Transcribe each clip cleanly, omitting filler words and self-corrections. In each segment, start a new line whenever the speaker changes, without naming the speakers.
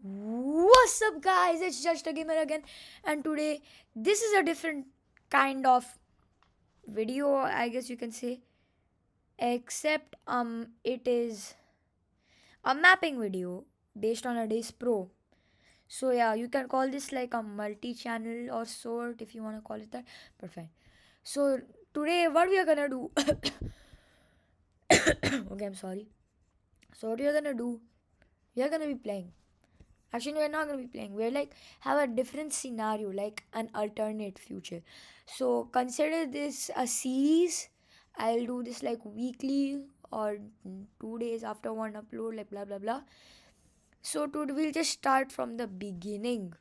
What's up, guys? It's just a gamer again, and today this is a different kind of video, I guess you can say. Except it is a mapping video based on a Days Pro. So yeah, you can call this like a multi-channel or sort if you want to call it that. But fine. So today, what we are gonna do? Okay, I'm sorry. So what we are gonna do? We are gonna be playing. Actually, we're not gonna be playing. We're like have a different scenario, like an alternate future. So consider this a series. I'll do this like weekly or 2 days after one upload, like blah blah blah. So we'll just start from the beginning.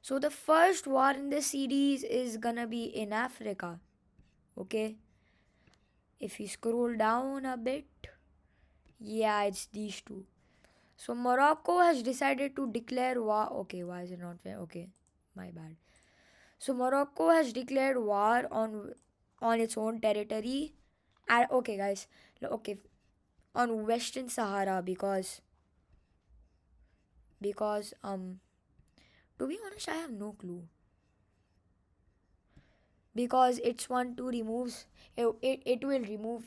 So the first war in the series is gonna be in Africa. Okay. If you scroll down a bit, yeah, it's these two. So Morocco has decided to declare war. Okay, why is it not fair? Okay, my bad. So Morocco has declared war on its own territory. And okay, guys, okay, on Western Sahara because to be honest, I have no clue because it's one to removes it will remove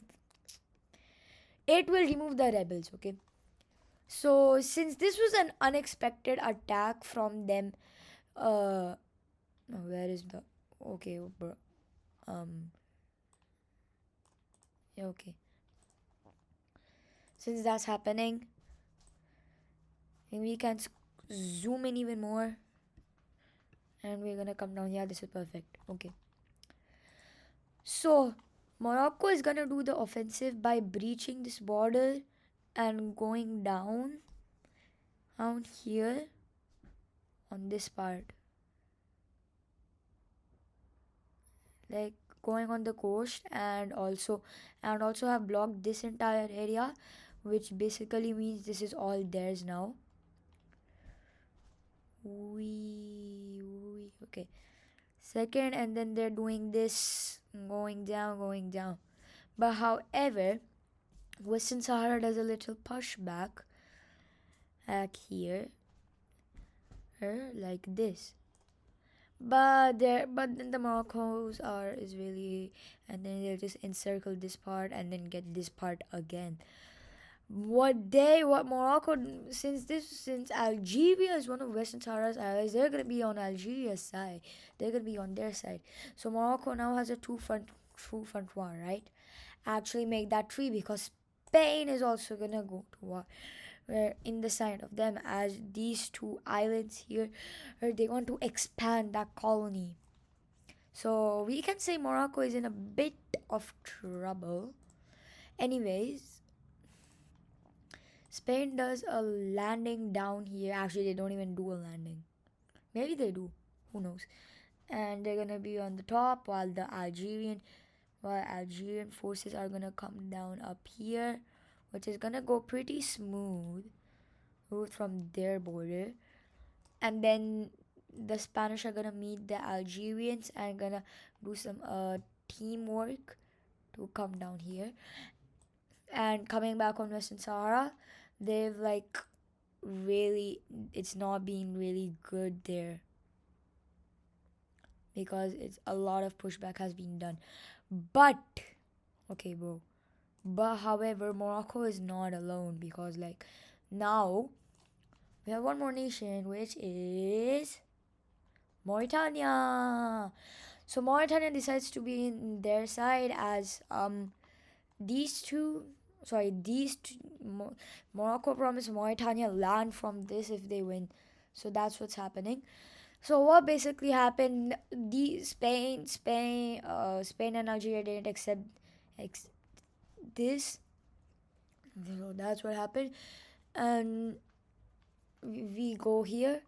the rebels. Okay, so since this was an unexpected attack from them, where is the okay, bro? Um, yeah, okay. Since that's happening, and we can zoom in even more, and we're gonna come down. Yeah, this is perfect. Okay. So Morocco is gonna do the offensive by breaching this border and going down here on this part, like going on the coast, and also have blocked this entire area, which basically means this is all theirs now. We okay. Second, and then they're doing this going down. But however, Western Sahara does a little pushback back here, like this. But then the Moroccos are is really, and then they'll just encircle this part and then get this part again. What Morocco, since Algeria is one of Western Sahara's allies, they're gonna be on Algeria's side. They're gonna be on their side. So Morocco now has a two front war, right? Actually make that three because Spain is also gonna go to war. Where in the side of them as these two islands here, where they want to expand that colony. So we can say Morocco is in a bit of trouble. Anyways, Spain does a landing down here. Actually, they don't even do a landing. Maybe they do. Who knows? And they're gonna be on the top while Algerian forces are gonna come down up here, which is gonna go pretty smooth from their border. And then the Spanish are gonna meet the Algerians and gonna do some teamwork to come down here. And coming back on Western Sahara, they've like really it's not been really good there because it's a lot of pushback has been done. But okay, bro. But however, Morocco is not alone because like now we have one more nation which is Mauritania. So Mauritania decides to be in their side as these two these two, Morocco promised Mauritania land from this if they win. So that's what's happening. So what basically happened? The Spain and Algeria didn't accept ex- this. So that's what happened, and we go here,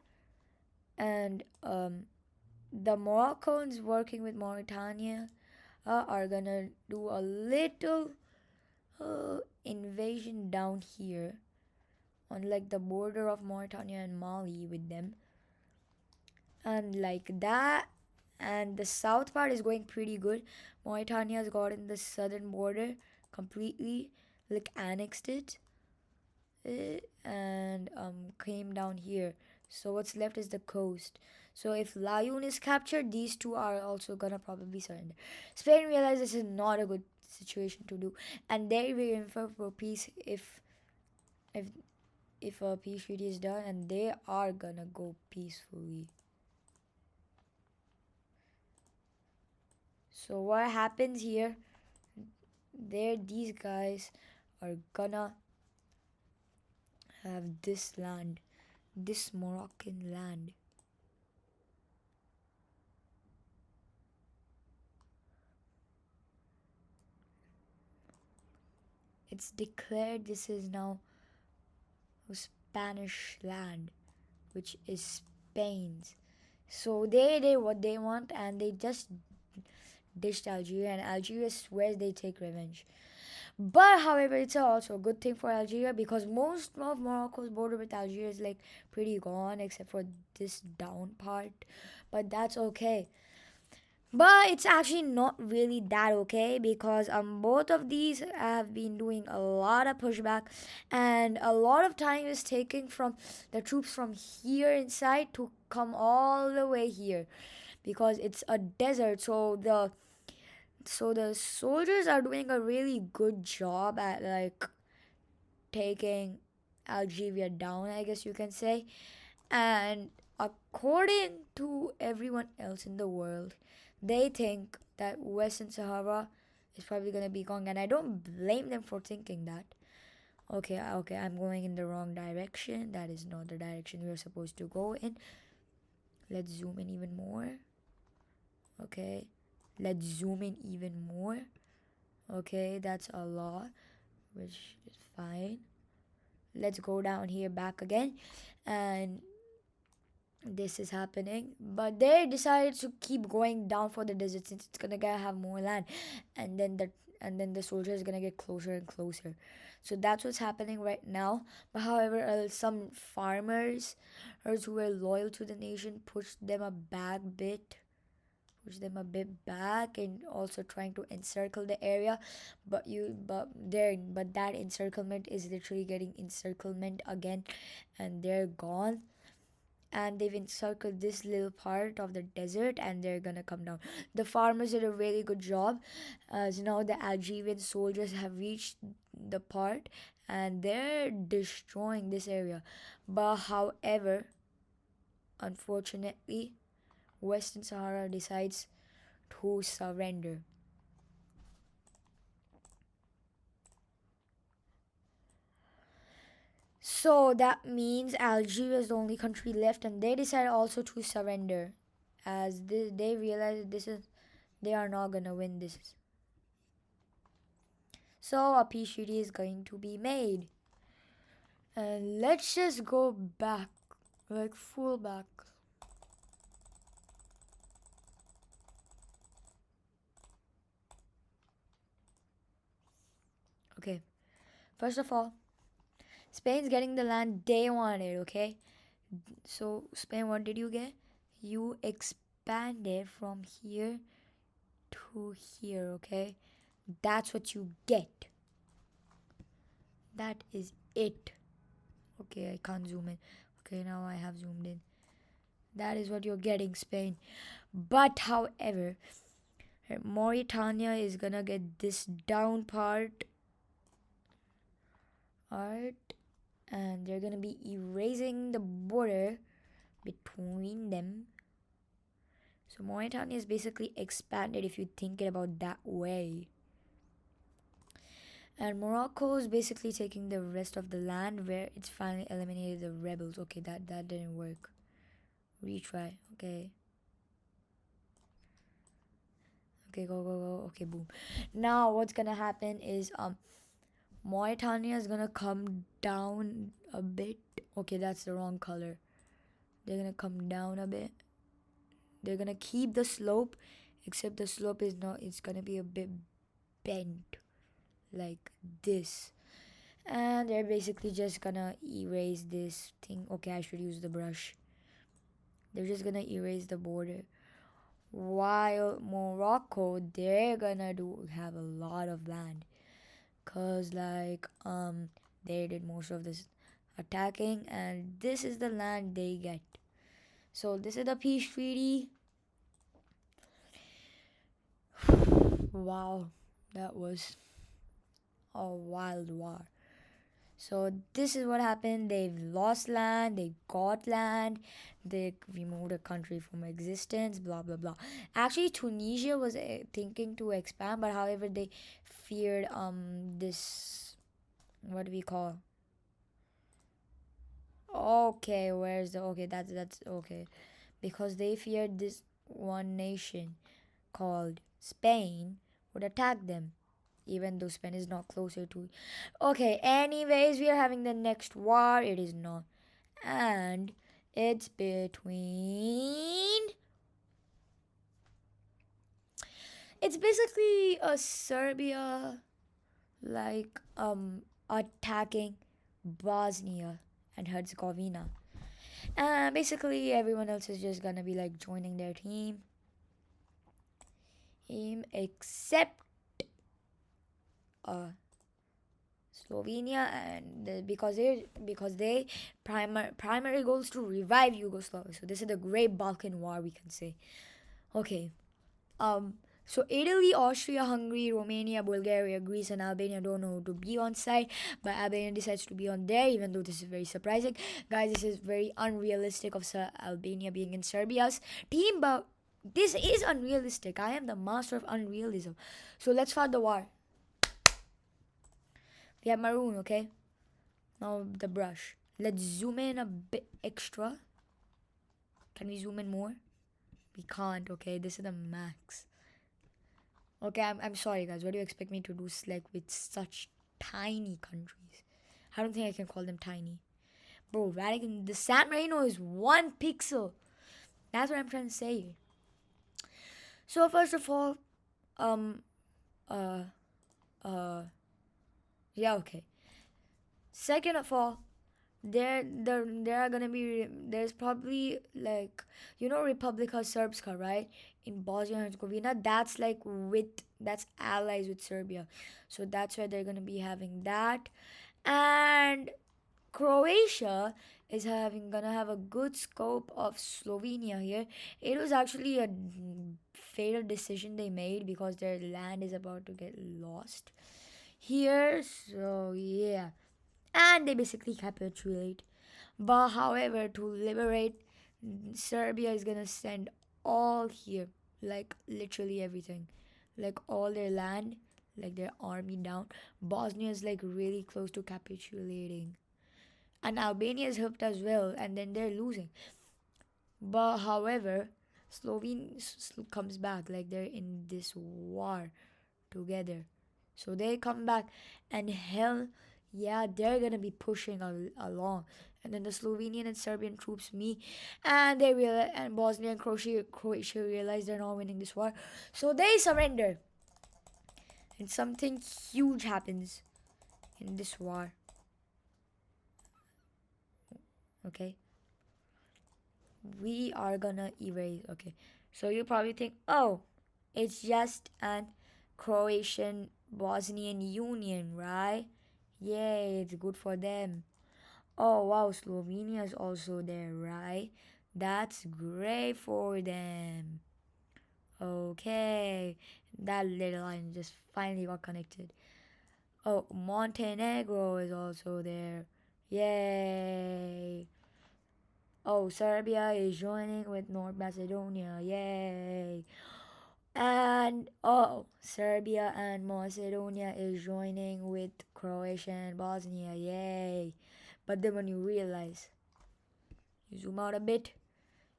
and the Moroccans working with Mauritania are gonna do a little invasion down here on like the border of Mauritania and Mali with them, and like that. And the south part is going pretty good. Mauritania has gotten the southern border completely, like annexed it. And came down here. So what's left is the coast. So if Layun is captured, these two are also gonna probably surrender. Spain realized this is not a good situation to do, and they will infer for peace if if a peace treaty is done, and they are gonna go peacefully. So what happens here? These guys are gonna have this land, this Moroccan land. It's declared this is now Spanish land, which is Spain's. So they did what they want, and they just dished Algeria, and Algeria swears they take revenge. But however, it's also a good thing for Algeria because most of Morocco's border with Algeria is like pretty gone except for this down part. But that's okay. But it's actually not really that okay because both of these have been doing a lot of pushback, and a lot of time is taken from the troops from here inside to come all the way here because it's a desert. So the soldiers are doing a really good job at like taking Algeria down, I guess you can say. And according to everyone else in the world, they think that Western Sahara is probably gonna be gone, and I don't blame them for thinking that. Okay, I'm going in the wrong direction. That is not the direction we are supposed to go in. Let's zoom in even more. Okay, let's zoom in even more. Okay, that's a lot, which is fine. Let's go down here back again, and this is happening, but they decided to keep going down for the desert since it's gonna have more land, and then the soldier is gonna get closer and closer. So that's what's happening right now. But however, some farmers who were loyal to the nation pushed them a bit back, and also trying to encircle the area. But that encirclement is literally getting encirclement again, and they're gone, and they've encircled this little part of the desert, and they're gonna come down. The farmers did a really good job, as now the Algerian soldiers have reached the part, and they're destroying this area. But however, unfortunately, Western Sahara decides to surrender. So that means Algeria is the only country left, and they decide also to surrender, as they realize that this is they are not gonna win this. So a peace treaty is going to be made, and let's just go back, like full back. Okay, first of all, Spain's getting the land they wanted. Okay, so Spain, what did you get? You expanded from here to here. Okay, that's what you get. That is it. Okay, I can't zoom in. Okay, now I have zoomed in. That is what you're getting, Spain. But however, Mauritania is gonna get this down art, and they're gonna be erasing the border between them. So Mauritania is basically expanded if you think it about that way. And Morocco is basically taking the rest of the land where it's finally eliminated the rebels. Okay, that didn't work. Retry. Okay. Okay, go. Okay, boom. Now what's gonna happen is Mauritania is gonna come down a bit. Okay, that's the wrong color. They're gonna come down a bit. They're gonna keep the slope, except the slope is not. It's gonna be a bit bent, like this. And they're basically just gonna erase this thing. Okay, I should use the brush. They're just gonna erase the border. While Morocco, they're gonna have a lot of land, cause like they did most of this attacking, and this is the land they get. So this is the peace treaty. Wow, that was a wild war. So this is what happened. They've lost land, they got land, they removed a country from existence, blah blah blah. Actually, Tunisia was thinking to expand, but however they feared this, what do we call? Okay, where's the okay? That's okay, because they feared this one nation called Spain would attack them, even though Spain is not closer to. Okay, anyways, we are having the next war. It is not, and it's between. It's basically a Serbia like attacking Bosnia and Herzegovina. And basically everyone else is just gonna be like joining their team except uh Slovenia, and because they primary goals to revive Yugoslavia. So this is the Great Balkan War, we can say. Okay. Um so Italy, Austria, Hungary, Romania, Bulgaria, Greece, and Albania don't know to be on site, but Albania decides to be on there, even though this is very surprising. Guys, this is very unrealistic of Albania being in Serbia's team, but this is unrealistic. I am the master of unrealism. So let's fight the war. We have maroon, okay? Now the brush. Let's zoom in a bit extra. Can we zoom in more? We can't, okay? This is the max. Okay, I'm sorry, guys. What do you expect me to do like with such tiny countries? I don't think I can call them tiny. Bro, Vatican, the San Marino is 1 pixel. That's what I'm trying to say. So first of all, um, uh, uh, yeah, okay. Second of all, there are gonna be there's probably like Republika Srpska, right, in Bosnia and Herzegovina. That's like that's allies with Serbia, so that's where they're gonna be having that. And Croatia is having gonna have a good scope of Slovenia here. It was actually a fatal decision they made because their land is about to get lost here, so yeah, and they basically capitulate. But however, to liberate, Serbia is gonna send all here, like literally everything, like all their land, like their army down. Bosnia is like really close to capitulating, and Albania is helped as well, and then they're losing. But however, Slovene comes back, like they're in this war together. So they come back, and hell yeah, they're gonna be pushing along. And then the Slovenian and Serbian troops meet, and they realize, and Bosnia and Croatia realize they're not winning this war, so they surrender. And something huge happens in this war. Okay, we are gonna erase. Okay, so you probably think, oh, it's just an Croatian Bosnian union, right? Yay, it's good for them. Oh wow, Slovenia is also there, right? That's great for them. Okay, that little line just finally got connected. Oh, Montenegro is also there. Yay. Oh, Serbia is joining with North Macedonia. Yay. And oh, Serbia and Macedonia is joining with Croatia and Bosnia. Yay. But then when you realize, you zoom out a bit,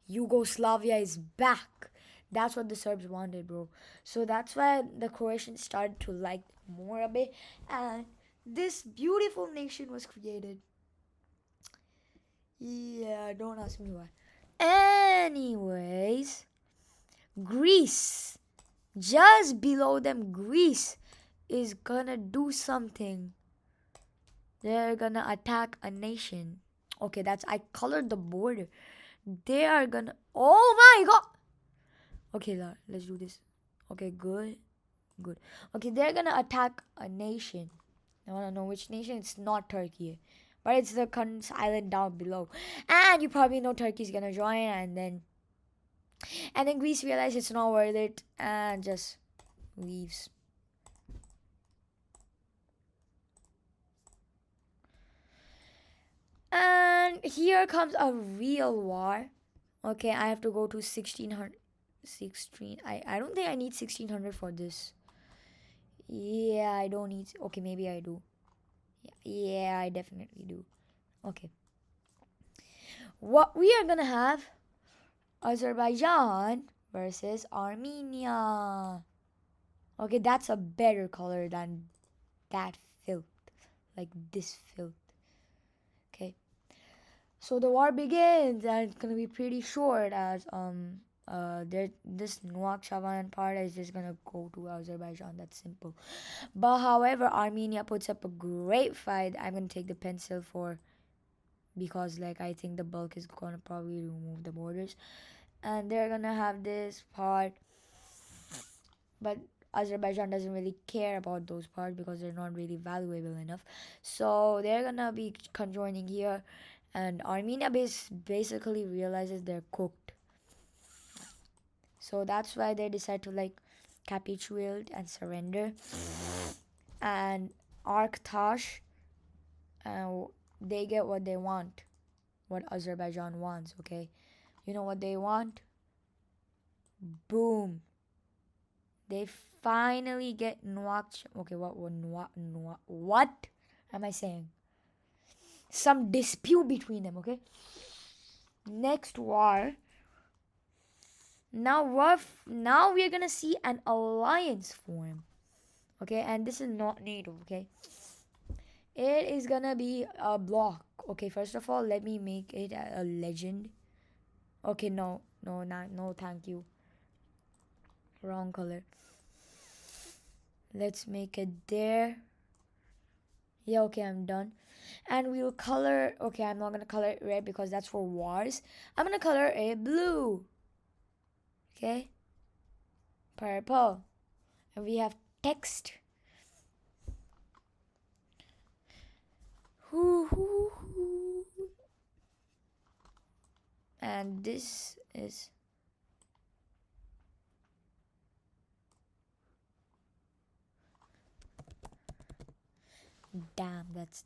Yugoslavia is back. That's what the Serbs wanted, bro. So that's why the Croatians started to like more a bit, and this beautiful nation was created. Yeah, don't ask me why. Anyways, Greece, just below them, Greece is gonna do something. They're gonna attack a nation. Okay, that's I colored the border. They are gonna. Oh my god! Okay, let's do this. Okay, good. Good. Okay, they're gonna attack a nation. I wanna know which nation. It's not Turkey. but it's the island down below. And you probably know Turkey's gonna join, and then Greece realizes it's not worth it and just leaves. And here comes a real war. Okay, I have to go to 1600. 16. I don't think I need 1600 for this. Yeah, I don't need. Okay, maybe I do. Yeah, I definitely do. Okay. What we are gonna have Azerbaijan versus Armenia. Okay, that's a better color than that filth. Like this filth. Okay. So the war begins, and it's gonna be pretty short as this Nouakchott part is just gonna go to Azerbaijan. That's simple. But however, Armenia puts up a great fight. I'm gonna take the pencil for because like I think the bulk is gonna probably remove the borders, and they're gonna have this part, but Azerbaijan doesn't really care about those parts because they're not really valuable enough. So they're gonna be conjoining here, and Armenia basically realizes they're cooked. So that's why they decide to like capitulate and surrender. And Arctash, they get what they want, what Azerbaijan wants. Okay, you know what they want? Boom! They finally get Nouakchott. Okay, what am I saying? Some dispute between them. Okay. Next war. Now we're gonna see an alliance form. Okay, and this is not NATO. Okay, it is gonna be a block. Okay, first of all, let me make it a legend. Okay, no, no, not no, thank you. Wrong color. Let's make it there. Yeah, okay, I'm done. And we'll color. Okay, I'm not gonna color it red because that's for wars. I'm gonna color it blue. Okay, purple, and we have text. And this is damn, that's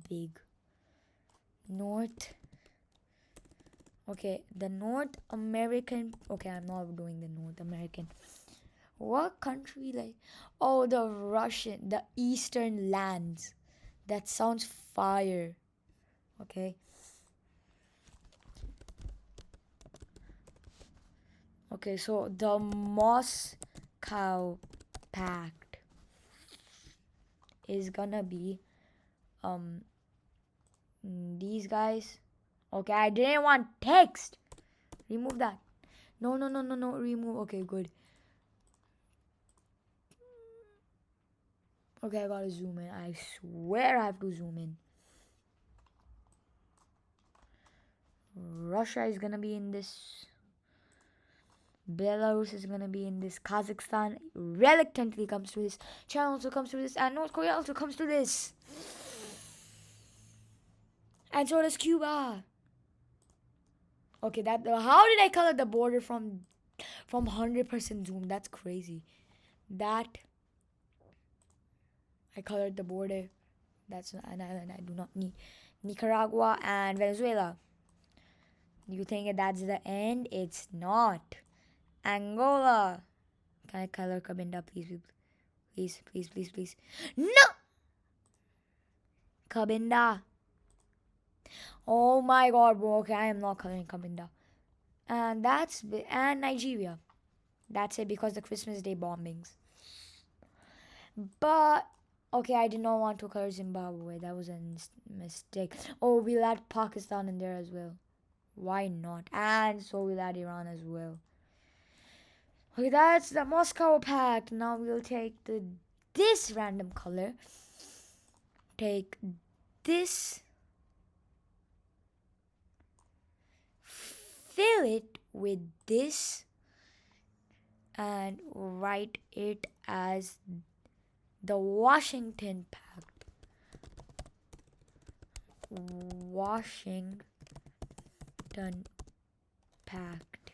big. North. Okay, the North American. Okay, I'm not doing the North American. What country like? Oh, the Russian, the Eastern lands. That sounds fire. Okay. Okay, so the Moscow Pact is gonna be these guys. Okay, I didn't want text. Remove that. No, no, no, no, no. Remove. Okay, good. Okay, I gotta zoom in. I swear I have to zoom in. Russia is gonna be in this. Belarus is gonna be in this. Kazakhstan reluctantly comes to this. China also comes to this. And North Korea also comes to this. And so does Cuba. Okay, that how did I color the border from 100% zoom? That's crazy. That I colored the border. That's an island I do not need. Nicaragua and Venezuela. You think that's the end? It's not. Angola. Can I color Cabinda, please? Please, please, please, please. No! Cabinda. Oh my god, bro. Okay, I am not coloring Cabinda. And Nigeria. That's it because the Christmas Day bombings. But okay, I did not want to color Zimbabwe. That was a mistake. Oh, we'll add Pakistan in there as well. Why not? And so we'll add Iran as well. Okay, that's the Moscow Pact. Now we'll take this random color. Take this. Fill it with this. And write it as the Washington Pact. Washington Pact.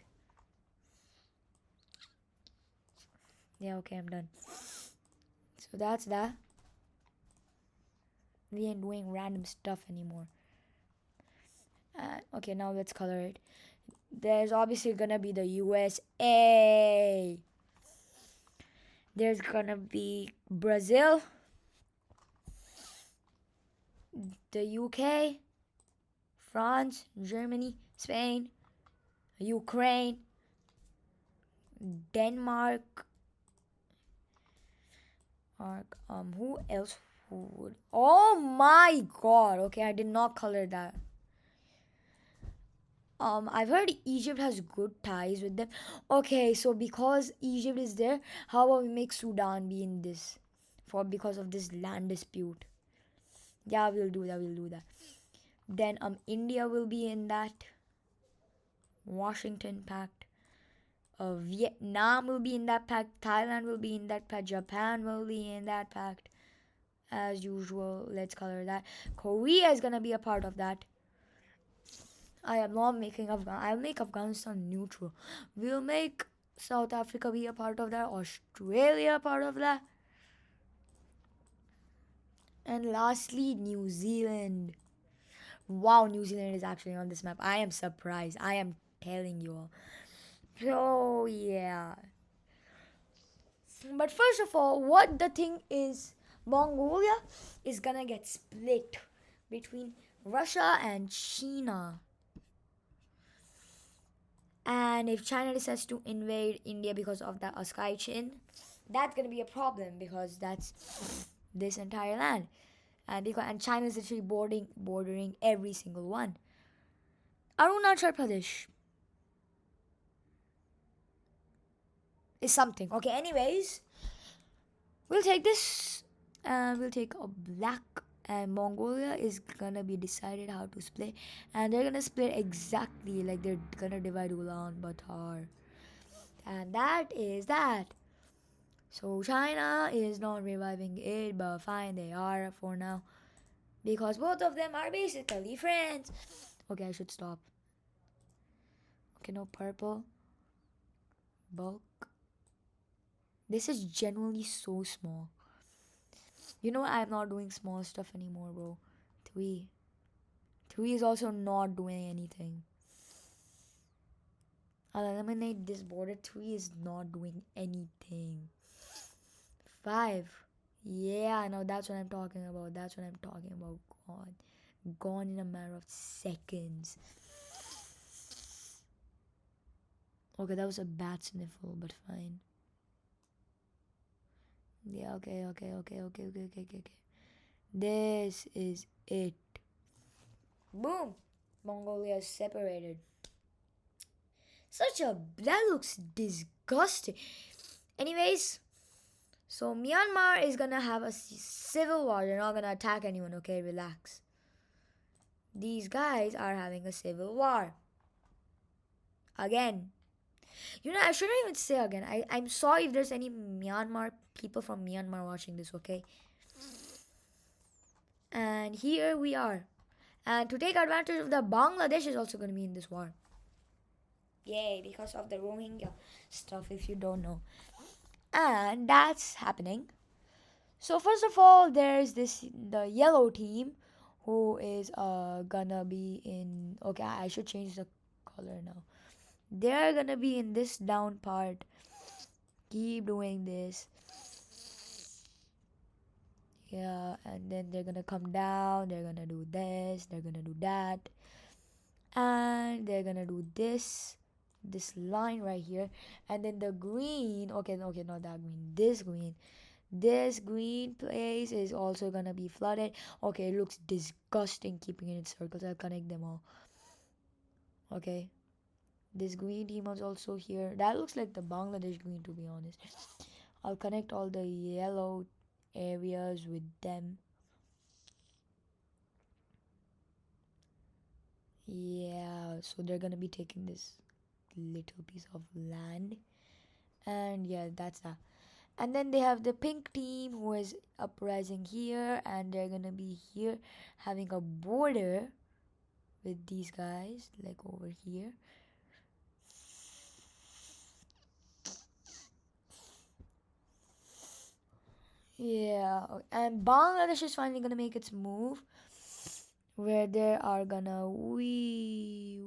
Yeah, okay, I'm done. So that's that. We ain't doing random stuff anymore. Okay, now let's color it. There's obviously gonna be the USA. There's gonna be Brazil, the UK, France, Germany, Spain, Ukraine, Denmark. Who else would? Oh my God! Okay, I did not color that. I've heard Egypt has good ties with them. Okay, so because Egypt is there, how about we make Sudan be in this, for because of this land dispute? Yeah, we'll do that. We'll do that. Then India will be in that Washington Pact. Vietnam will be in that pact. Thailand will be in that pact. Japan will be in that pact. As usual, let's color that. Korea is gonna be a part of that. I am not making I'll make Afghanistan neutral. We'll make South Africa be a part of that. Australia a part of that. And lastly, New Zealand. Wow, New Zealand is actually on this map. I am surprised. I am telling you all. So yeah. But first of all, what the thing is, Mongolia is gonna get split between Russia and China. And if China decides to invade India because of the Sky Chin, that's gonna be a problem because that's this entire land. And China is actually bordering every single one. Arunachal Pradesh is something. Okay, anyways, we'll take this and we'll take a black, and Mongolia is gonna be decided how to split, and they're gonna split exactly like they're gonna divide Ulaanbaatar. And that is that. So China is not reviving it, but fine, they are for now. Because both of them are basically friends. Okay, I should stop. Okay, no purple. Bulk. This is genuinely so small. You know, I'm not doing small stuff anymore, bro. Three. Three is also not doing anything. I'll eliminate this border. Three is not doing anything. Five. Yeah, no, that's what I'm talking about. That's what I'm talking about. Gone. Gone in a matter of seconds. Okay, that was a bad sniffle, but fine. Yeah, okay. This is it. Boom! Mongolia is separated. That looks disgusting. Anyways, so Myanmar is gonna have a civil war. They're not gonna attack anyone, okay? Relax. These guys are having a civil war. Again. You know, I shouldn't even say again. I'm sorry if there's any Myanmar people from Myanmar watching this, okay? And here we are. And to take advantage of that, Bangladesh is also going to be in this war. Yay, because of the Rohingya stuff, if you don't know. And that's happening. So first of all, there's the yellow team who is gonna be in, okay, I should change the color now. They're gonna be in this down part. Keep doing this. Yeah, and then they're gonna come down, they're gonna do this, they're gonna do that, and they're gonna do this line right here, and then the green, okay, not that green, this green place is also gonna be flooded. Okay, it looks disgusting keeping it in circles. I'll connect them all. Okay, this green team is also here. That looks like the Bangladesh green, to be honest. I'll connect all the yellow areas with them. Yeah, so they're gonna be taking this little piece of land, and yeah, that's that. And then they have the pink team who is uprising here, and they're gonna be here having a border with these guys, like over here. Yeah, and Bangladesh is finally gonna make its move, where they are gonna wee.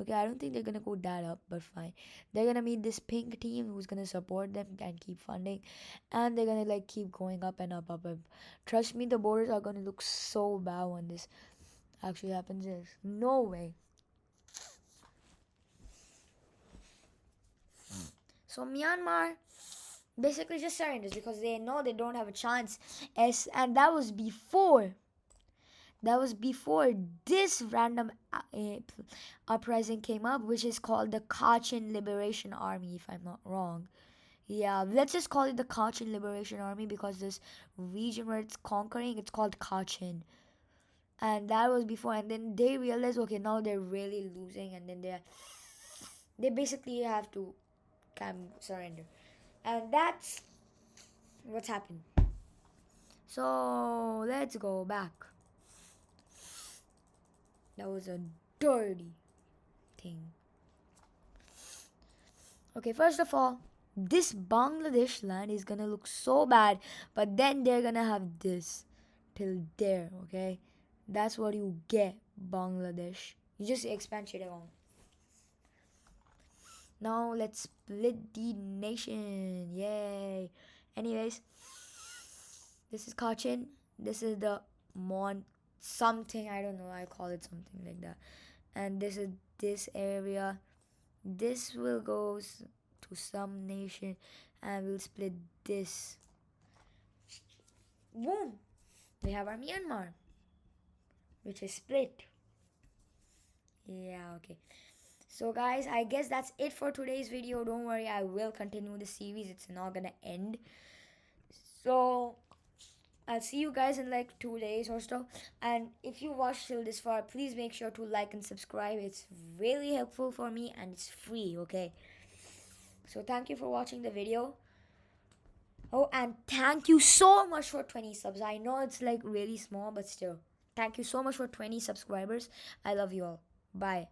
Okay, I don't think they're gonna go that up, but fine. They're gonna meet this pink team who's gonna support them and keep funding, and they're gonna like keep going up and up, up, up. Trust me, the borders are gonna look so bad when this actually happens. There's no way. So Myanmar basically just surrenders because they know they don't have a chance. And that was before this random uprising came up, which is called the Kachin Liberation Army, if I'm not wrong. Yeah, let's just call it the Kachin Liberation Army because this region where it's conquering, it's called Kachin. And that was before, and then they realized, okay, now they're really losing, and then they basically have to surrender, and that's what's happened. So let's go back. That was a dirty thing. Okay, first of all, this Bangladesh land is gonna look so bad, but then they're gonna have this till there, okay? That's what you get, Bangladesh. You just expand shit around. Now let's split the nation. Yay. Anyways, this is Kachin. This is the Mon something. I don't know. I call it something like that. And this is this area. This will go to some nation, and we'll split this. Boom. We have our Myanmar, which is split. Yeah, okay. So guys, I guess that's it for today's video. Don't worry, I will continue the series. It's not gonna end. So I'll see you guys in like 2 days or so. And if you watched till this far, please make sure to like and subscribe. It's really helpful for me and it's free, okay? So thank you for watching the video. Oh, and thank you so much for 20 subs. I know it's like really small, but still. Thank you so much for 20 subscribers. I love you all. Bye.